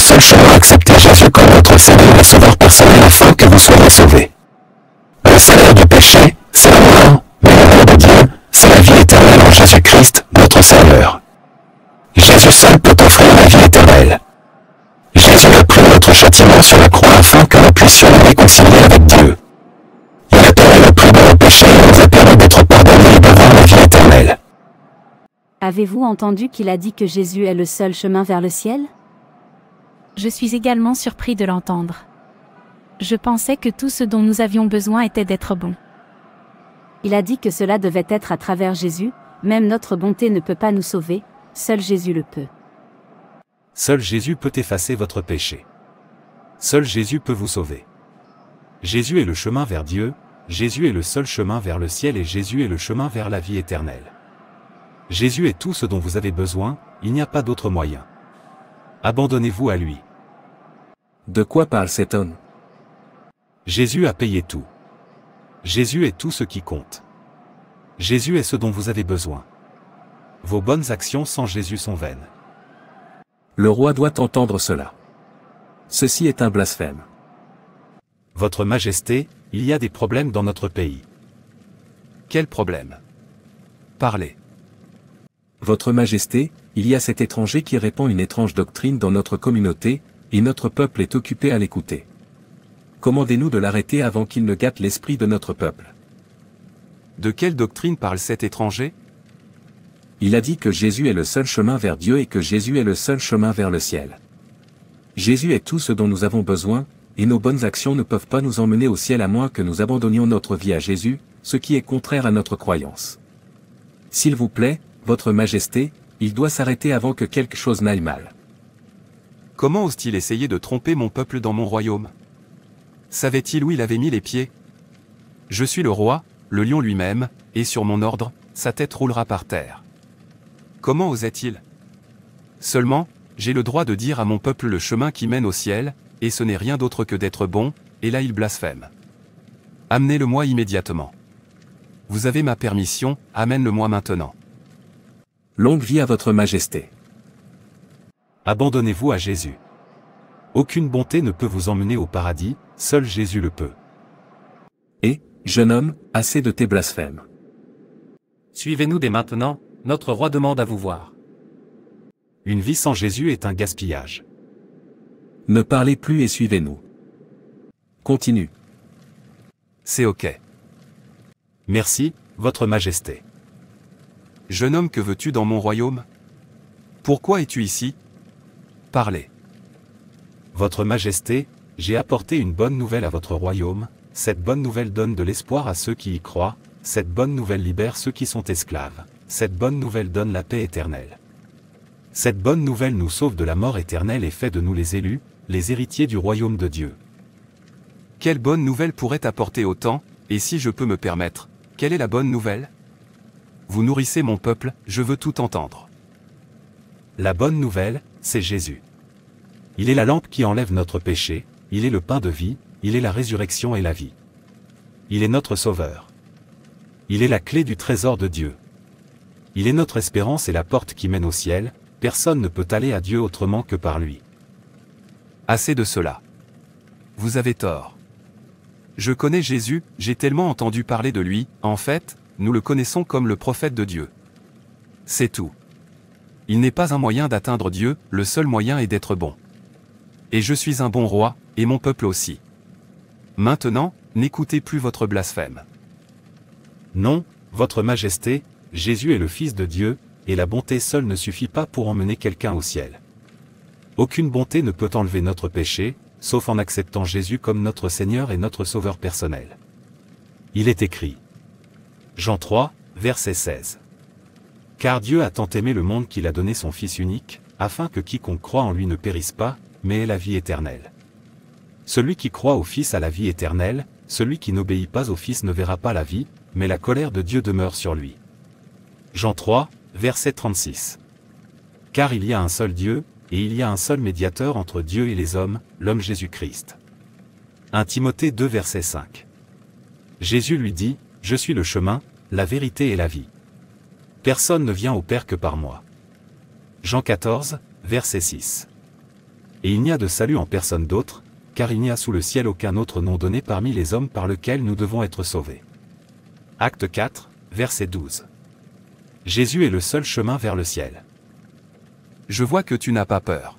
seul chemin, acceptez Jésus comme votre Seigneur et Sauveur personnel afin que vous soyez sauvés. Le salaire du péché, c'est la mort, mais le don de Dieu, c'est la vie éternelle en Jésus-Christ, notre Sauveur. Jésus seul peut offrir la vie éternelle. Jésus a pris notre châtiment sur la croix afin que nous puissions nous réconcilier avec Dieu. Il a payé le prix de nos péchés et nous a permis d'être pardonnés et d'avoir la vie éternelle. Avez-vous entendu qu'il a dit que Jésus est le seul chemin vers le ciel? Je suis également surpris de l'entendre. Je pensais que tout ce dont nous avions besoin était d'être bons. Il a dit que cela devait être à travers Jésus, même notre bonté ne peut pas nous sauver, seul Jésus le peut. Seul Jésus peut effacer votre péché. Seul Jésus peut vous sauver. Jésus est le chemin vers Dieu, Jésus est le seul chemin vers le ciel et Jésus est le chemin vers la vie éternelle. Jésus est tout ce dont vous avez besoin, il n'y a pas d'autre moyen. Abandonnez-vous à lui. De quoi parle cet homme? Jésus a payé tout. Jésus est tout ce qui compte. Jésus est ce dont vous avez besoin. Vos bonnes actions sans Jésus sont vaines. Le roi doit entendre cela. Ceci est un blasphème. Votre Majesté, il y a des problèmes dans notre pays. Quel problème? Parlez. Votre Majesté, il y a cet étranger qui répand une étrange doctrine dans notre communauté, et notre peuple est occupé à l'écouter. Commandez-nous de l'arrêter avant qu'il ne gâte l'esprit de notre peuple. De quelle doctrine parle cet étranger? Il a dit que Jésus est le seul chemin vers Dieu et que Jésus est le seul chemin vers le ciel. Jésus est tout ce dont nous avons besoin, et nos bonnes actions ne peuvent pas nous emmener au ciel à moins que nous abandonnions notre vie à Jésus, ce qui est contraire à notre croyance. S'il vous plaît, Votre Majesté, il doit s'arrêter avant que quelque chose n'aille mal. Comment ose-t-il essayer de tromper mon peuple dans mon royaume? Savait-il où il avait mis les pieds? Je suis le roi, le lion lui-même, et sur mon ordre, sa tête roulera par terre. Comment osait-il? Seulement, j'ai le droit de dire à mon peuple le chemin qui mène au ciel, et ce n'est rien d'autre que d'être bon, et là il blasphème. Amenez-le-moi immédiatement. Vous avez ma permission, amène-le-moi maintenant. Longue vie à Votre Majesté. Abandonnez-vous à Jésus. Aucune bonté ne peut vous emmener au paradis, seul Jésus le peut. Et, jeune homme, assez de tes blasphèmes. Suivez-nous dès maintenant, notre roi demande à vous voir. Une vie sans Jésus est un gaspillage. Ne parlez plus et suivez-nous. Continue. C'est ok. Merci, Votre Majesté. Jeune homme, que veux-tu dans mon royaume? Pourquoi es-tu ici? Parlez. Votre Majesté, j'ai apporté une bonne nouvelle à votre royaume, cette bonne nouvelle donne de l'espoir à ceux qui y croient, cette bonne nouvelle libère ceux qui sont esclaves, cette bonne nouvelle donne la paix éternelle. Cette bonne nouvelle nous sauve de la mort éternelle et fait de nous les élus, les héritiers du royaume de Dieu. Quelle bonne nouvelle pourrait apporter autant, et si je peux me permettre, quelle est la bonne nouvelle? Vous nourrissez mon peuple, je veux tout entendre. La bonne nouvelle, c'est Jésus. Il est la lampe qui enlève notre péché, il est le pain de vie, il est la résurrection et la vie. Il est notre Sauveur. Il est la clé du trésor de Dieu. Il est notre espérance et la porte qui mène au ciel, personne ne peut aller à Dieu autrement que par lui. Assez de cela. Vous avez tort. Je connais Jésus, j'ai tellement entendu parler de lui, en fait, nous le connaissons comme le prophète de Dieu. C'est tout. Il n'est pas un moyen d'atteindre Dieu, le seul moyen est d'être bon. Et je suis un bon roi, et mon peuple aussi. Maintenant, n'écoutez plus votre blasphème. Non, Votre Majesté, Jésus est le Fils de Dieu, et la bonté seule ne suffit pas pour emmener quelqu'un au ciel. Aucune bonté ne peut enlever notre péché, sauf en acceptant Jésus comme notre Seigneur et notre Sauveur personnel. Il est écrit. Jean 3, verset 16. Car Dieu a tant aimé le monde qu'il a donné son Fils unique, afin que quiconque croit en lui ne périsse pas, mais ait la vie éternelle. Celui qui croit au Fils a la vie éternelle, celui qui n'obéit pas au Fils ne verra pas la vie, mais la colère de Dieu demeure sur lui. Jean 3, verset 36. Car il y a un seul Dieu, et il y a un seul médiateur entre Dieu et les hommes, l'homme Jésus-Christ. 1 Timothée 2, verset 5. Jésus lui dit, « Je suis le chemin, la vérité et la vie. Personne ne vient au Père que par moi. » Jean 14, verset 6. et il n'y a de salut en personne d'autre, car il n'y a sous le ciel aucun autre nom donné parmi les hommes par lequel nous devons être sauvés. Acte 4, verset 12. Jésus est le seul chemin vers le ciel. Je vois que tu n'as pas peur.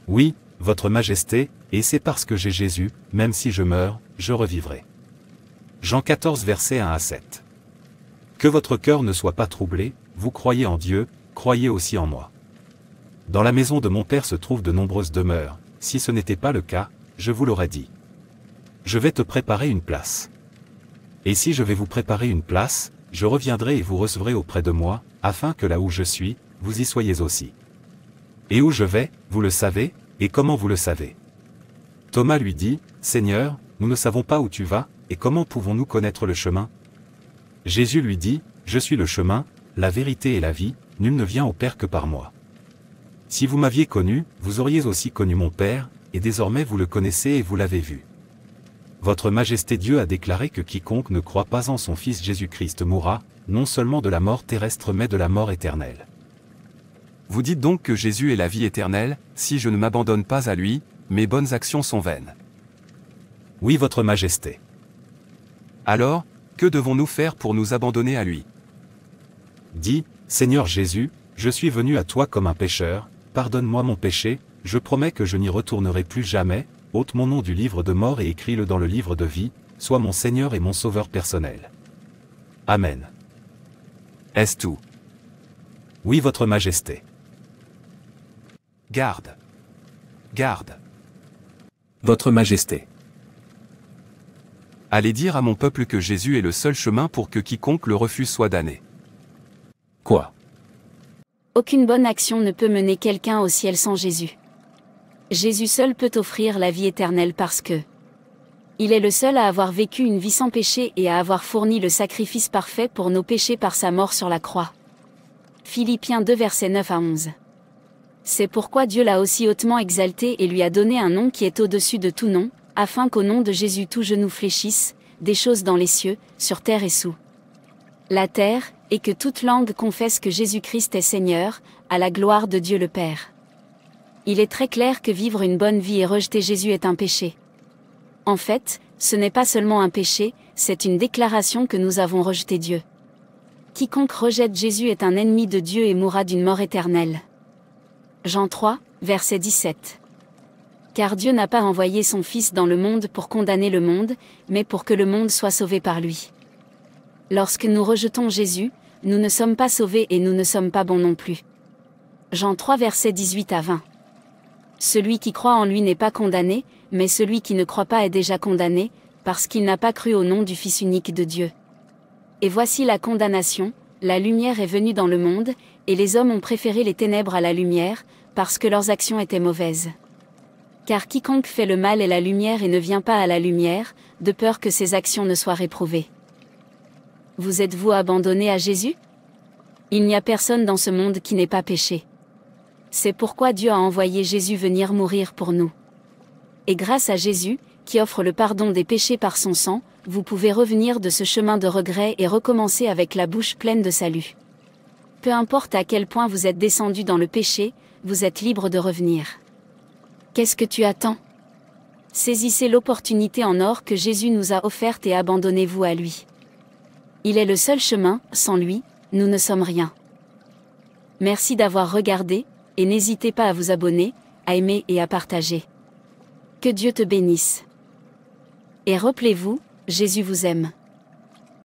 Oui, votre Majesté, et c'est parce que j'ai Jésus, même si je meurs, je revivrai. Jean 14 versets 1 à 7. Que votre cœur ne soit pas troublé, vous croyez en Dieu, croyez aussi en moi. Dans la maison de mon Père se trouvent de nombreuses demeures, si ce n'était pas le cas, je vous l'aurais dit. Je vais te préparer une place. Et si je vais vous préparer une place, je reviendrai et vous recevrez auprès de moi, afin que là où je suis, vous y soyez aussi. Et où je vais, vous le savez, et comment vous le savez? Thomas lui dit, Seigneur, nous ne savons pas où tu vas, et comment pouvons-nous connaître le chemin? Jésus lui dit, Je suis le chemin, la vérité et la vie, nul ne vient au Père que par moi. Si vous m'aviez connu, vous auriez aussi connu mon Père, et désormais vous le connaissez et vous l'avez vu. Votre Majesté Dieu a déclaré que quiconque ne croit pas en son Fils Jésus-Christ mourra, non seulement de la mort terrestre mais de la mort éternelle. Vous dites donc que Jésus est la vie éternelle, si je ne m'abandonne pas à lui, mes bonnes actions sont vaines. Oui, votre Majesté. Alors, que devons-nous faire pour nous abandonner à lui? Dis, Seigneur Jésus, je suis venu à toi comme un pécheur, pardonne-moi mon péché, je promets que je n'y retournerai plus jamais, ôte mon nom du livre de mort et écris-le dans le livre de vie, sois mon Seigneur et mon Sauveur personnel. Amen. Est-ce tout? Oui, votre Majesté. Garde. Garde. Votre Majesté. Allez dire à mon peuple que Jésus est le seul chemin pour que quiconque le refuse soit damné. Quoi? Aucune bonne action ne peut mener quelqu'un au ciel sans Jésus. Jésus seul peut offrir la vie éternelle parce que il est le seul à avoir vécu une vie sans péché et à avoir fourni le sacrifice parfait pour nos péchés par sa mort sur la croix. Philippiens 2 versets 9 à 11. C'est pourquoi Dieu l'a aussi hautement exalté et lui a donné un nom qui est au-dessus de tout nom, afin qu'au nom de Jésus tout genou fléchisse, des choses dans les cieux, sur terre et sous la terre, et que toute langue confesse que Jésus-Christ est Seigneur, à la gloire de Dieu le Père. Il est très clair que vivre une bonne vie et rejeter Jésus est un péché. En fait, ce n'est pas seulement un péché, c'est une déclaration que nous avons rejeté Dieu. Quiconque rejette Jésus est un ennemi de Dieu et mourra d'une mort éternelle. Jean 3, verset 17. Car Dieu n'a pas envoyé son Fils dans le monde pour condamner le monde, mais pour que le monde soit sauvé par lui. Lorsque nous rejetons Jésus, nous ne sommes pas sauvés et nous ne sommes pas bons non plus. Jean 3 versets 18 à 20. Celui qui croit en lui n'est pas condamné, mais celui qui ne croit pas est déjà condamné, parce qu'il n'a pas cru au nom du Fils unique de Dieu. Et voici la condamnation, la lumière est venue dans le monde, et les hommes ont préféré les ténèbres à la lumière, parce que leurs actions étaient mauvaises. Car quiconque fait le mal est la lumière et ne vient pas à la lumière, de peur que ses actions ne soient réprouvées. Vous êtes-vous abandonné à Jésus? Il n'y a personne dans ce monde qui n'ait pas péché. C'est pourquoi Dieu a envoyé Jésus venir mourir pour nous. Et grâce à Jésus, qui offre le pardon des péchés par son sang, vous pouvez revenir de ce chemin de regret et recommencer avec la bouche pleine de salut. Peu importe à quel point vous êtes descendu dans le péché, vous êtes libre de revenir. Qu'est-ce que tu attends? Saisissez l'opportunité en or que Jésus nous a offerte et abandonnez-vous à lui. Il est le seul chemin, sans lui, nous ne sommes rien. Merci d'avoir regardé, et n'hésitez pas à vous abonner, à aimer et à partager. Que Dieu te bénisse. Et rappelez-vous, Jésus vous aime.